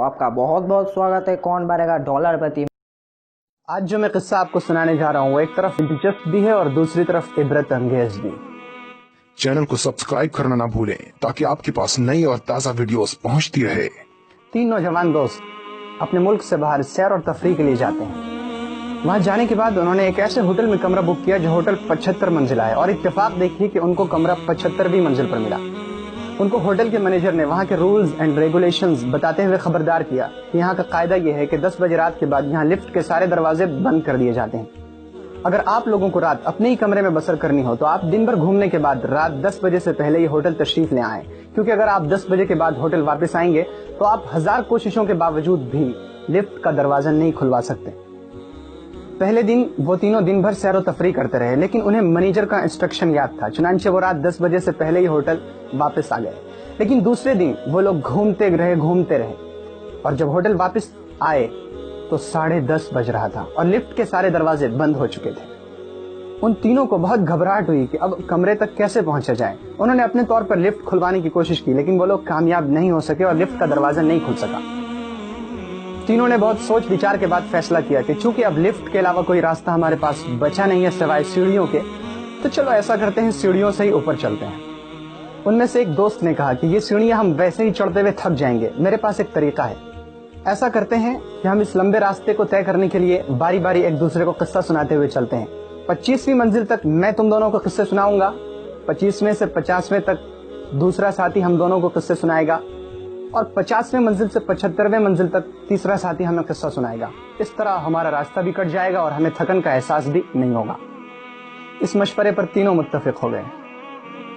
आपका बहुत बहुत स्वागत है कौन बनेगा डॉलर पति। आज जो मैं किस्सा आपको सुनाने जा रहा हूँ वो एक तरफ दिलचस्प भी है और दूसरी तरफ इबरत अंगेज भी। चैनल को सब्सक्राइब करना ना भूलें ताकि आपके पास नई और ताज़ा वीडियोस पहुंचती रहे। 3 नौजवान दोस्त अपने मुल्क से बाहर सैर और तफरीह के लिए जाते हैं। वहाँ जाने के बाद उन्होंने एक ऐसे होटल में कमरा बुक किया जो होटल 75 मंजिला है और इत्तेफाक देखिए कि उनको कमरा 75वीं मंजिल पर मिला। उनको होटल के मैनेजर ने वहाँ के रूल्स एंड रेगुलेशंस बताते हुए खबरदार किया कि यहाँ का कायदा ये है कि 10 बजे रात के बाद यहाँ लिफ्ट के सारे दरवाजे बंद कर दिए जाते हैं। अगर आप लोगों को रात अपने ही कमरे में बसर करनी हो तो आप दिन भर घूमने के बाद रात 10 बजे से पहले ये होटल तशरीफ ले आएं, क्योंकि अगर आप 10 बजे के बाद होटल वापस आएंगे तो आप 1000 कोशिशों के बावजूद भी लिफ्ट का दरवाजा नहीं खुलवा सकते। पहले दिन वो तीनों दिन भर सैर व तफरीह करते रहे, लेकिन उन्हें मैनेजर का इंस्ट्रक्शन याद था, चुनांचे वो रात 10 बजे से पहले ही होटल वापस आ गए। लेकिन दूसरे दिन वो लोग घूमते रहे और जब होटल वापस आए तो 10:30 बज रहा था और लिफ्ट के सारे दरवाजे बंद हो चुके थे। उन तीनों को बहुत घबराहट हुई कि अब कमरे तक कैसे पहुंचा जाए। उन्होंने अपने तौर पर लिफ्ट खुलवाने की कोशिश की, लेकिन वो लोग कामयाब नहीं हो सके और लिफ्ट का दरवाजा नहीं खुल सका। तीनों ने बहुत सोच विचार के बाद फैसला किया कि चूंकि अब लिफ्ट के अलावा कोई रास्ता हमारे पास बचा नहीं है सिवाय सीढ़ियों के, तो चलो ऐसा करते हैं सीढ़ियों से ही ऊपर चलते हैं। उनमें से एक दोस्त ने कहा कि ये सीढ़ियां हम वैसे ही चढ़ते हुए थक जाएंगे, मेरे पास एक तरीका है। ऐसा करते हैं कि हम इस लंबे रास्ते को तय करने के लिए बारी बारी एक दूसरे को किस्सा सुनाते हुए चलते हैं। 25वीं मंजिल तक मैं तुम दोनों को किस्से सुनाऊंगा, 25वें से 50वें तक दूसरा साथी हम दोनों को किस्से सुनाएगा और 50वें मंजिल से 75वें मंजिल तक तीसरा साथी हमें किस्सा सुनाएगा। इस तरह हमारा रास्ता भी कट जाएगा और हमें थकन का एहसास भी नहीं होगा। इस मशवरे पर तीनों मुत्तफिक हो गए।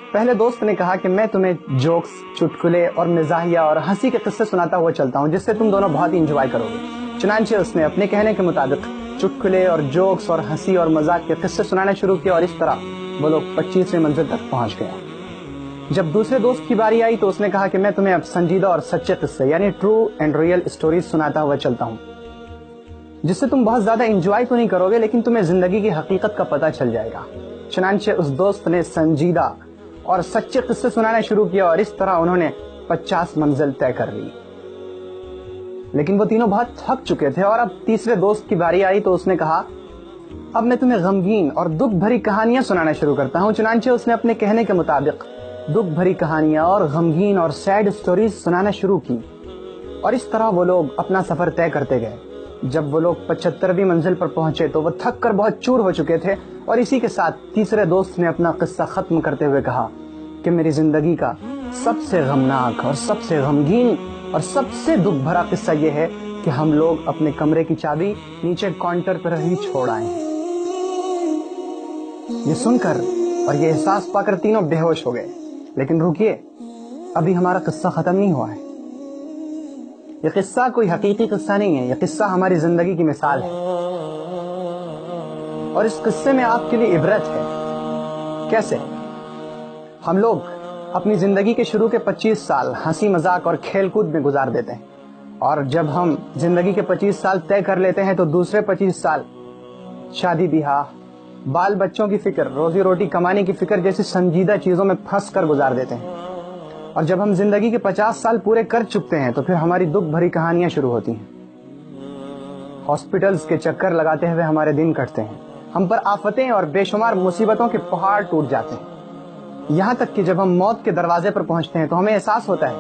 पहले दोस्त ने कहा कि मैं तुम्हें जोक्स, चुटकुले और मिजाहिया और हंसी के किस्से सुनाता हुआ चलता हूँ, जिससे तुम दोनों बहुत ही इंजॉय करोगे। चुनांचे उसने अपने कहने के मुताबिक चुटकुले और जोक्स और हंसी और मजाक के किस्से सुनाना शुरू किया और इस तरह वो लोग 25वीं मंजिल तक पहुंच गए। जब दूसरे दोस्त की बारी आई तो उसने कहा कि मैं तुम्हें अब संजीदा और सच्चे किस्से यानी ट्रू एंड रियल स्टोरीज सुनाता हुआ चलता हूँ, जिससे तुम बहुत ज्यादा एंजॉय तो नहीं करोगे लेकिन तुम्हें जिंदगी की हकीकत का पता चल जाएगा। चुनांचे उस दोस्त ने संजीदा और सच्चे किस्से सुनाना शुरू किया और इस तरह उन्होंने 50 मंजिल तय कर ली। लेकिन वो तीनों बहुत थक चुके थे और अब तीसरे दोस्त की बारी आई तो उसने कहा अब मैं तुम्हें गमगीन और दुख भरी कहानियां सुनाना शुरू करता हूँ। चुनांचे उसने अपने कहने के मुताबिक दुख भरी कहानियां और गमगीन और सैड स्टोरीज सुनाना शुरू की और इस तरह वो लोग अपना सफर तय करते गए। जब वो लोग 75वीं मंजिल पर पहुंचे तो वो थक कर बहुत चूर हो चुके थे और इसी के साथ तीसरे दोस्त ने अपना किस्सा खत्म करते हुए कहा कि मेरी जिंदगी का सबसे गमनाक और सबसे गमगीन और सबसे दुख भरा किस्सा ये है कि हम लोग अपने कमरे की चाबी नीचे काउंटर पर ही छोड़ आए हैं। ये सुनकर और ये एहसास पाकर तीनों बेहोश हो गए। लेकिन रुकिए, अभी हमारा किस्सा खत्म नहीं हुआ है। ये किस्सा कोई हकीकी किस्सा नहीं है, ये किस्सा हमारी जिंदगी की मिसाल है और इस किस्से में आपके लिए इबरत है। कैसे? हम लोग अपनी जिंदगी के शुरू के 25 साल हंसी मजाक और खेल कूद में गुजार देते हैं और जब हम जिंदगी के 25 साल तय कर लेते हैं तो दूसरे 25 साल शादी ब्याह, बाल बच्चों की फिक्र, रोजी रोटी कमाने की फिक्र जैसी संजीदा चीजों में फंस कर गुजार देते हैं। और जब हम जिंदगी के 50 साल पूरे कर चुकते हैं तो फिर हमारी दुख भरी कहानियां शुरू होती हैं। हॉस्पिटल्स के चक्कर लगाते हुए हमारे दिन कटते हैं, हम पर आफतें और बेशुमार मुसीबतों के पहाड़ टूट जाते हैं। यहाँ तक कि जब हम मौत के दरवाजे पर पहुंचते हैं तो हमें एहसास होता है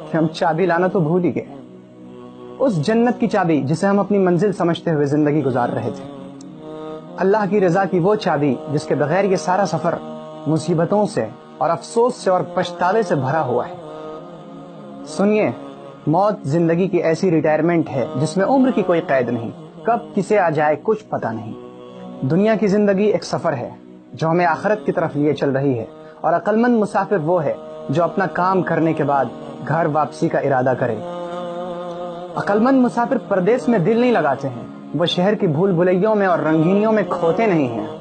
कि हम चाबी लाना तो भूल ही गए, उस जन्नत की चाबी जिसे हम अपनी मंजिल समझते हुए जिंदगी गुजार रहे थे। अल्लाह की रजा की वो चाबी जिसके बगैर ये सारा सफर मुसीबतों से और अफसोस से और पछतावे से भरा हुआ है। सुनिए, मौत जिंदगी की ऐसी रिटायरमेंट है जिसमें उम्र की कोई कैद नहीं, कब किसे आ जाए कुछ पता नहीं। दुनिया की जिंदगी एक सफर है जो हमें आखिरत की तरफ लिए चल रही है और अक्लमंद मुसाफिर वो है जो अपना काम करने के बाद घर वापसी का इरादा करे। अक्लमंद मुसाफिर परदेश में दिल नहीं लगाते हैं, वो शहर की भूल भुलैयों में और रंगीनियों में खोते नहीं हैं।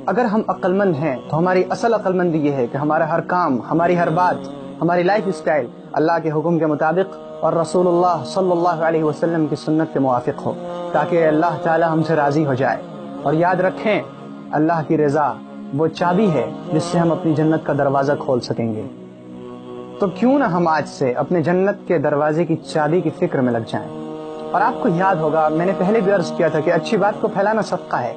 अगर हम अक्लमंद हैं तो हमारी असल अक्लमंदी ये है कि हमारा हर काम, हमारी हर बात, हमारी लाइफ स्टाइल अल्लाह के हुक्म के मुताबिक और रसूलुल्लाह सल्लल्लाहु अलैहि वसल्लम की सुन्नत के मुवाफिक हो, ताकि अल्लाह ताला हमसे राजी हो जाए। और याद रखें, अल्लाह की रजा वो चाबी है जिससे हम अपनी जन्नत का दरवाजा खोल सकेंगे। تو کیوں نہ ہم آج سے اپنے جنت کے دروازے کی چابی کی فکر میں لگ جائیں۔ اور آپ کو یاد ہوگا، میں نے پہلے بھی عرض کیا تھا کہ اچھی بات کو پھیلانا صدقہ ہے۔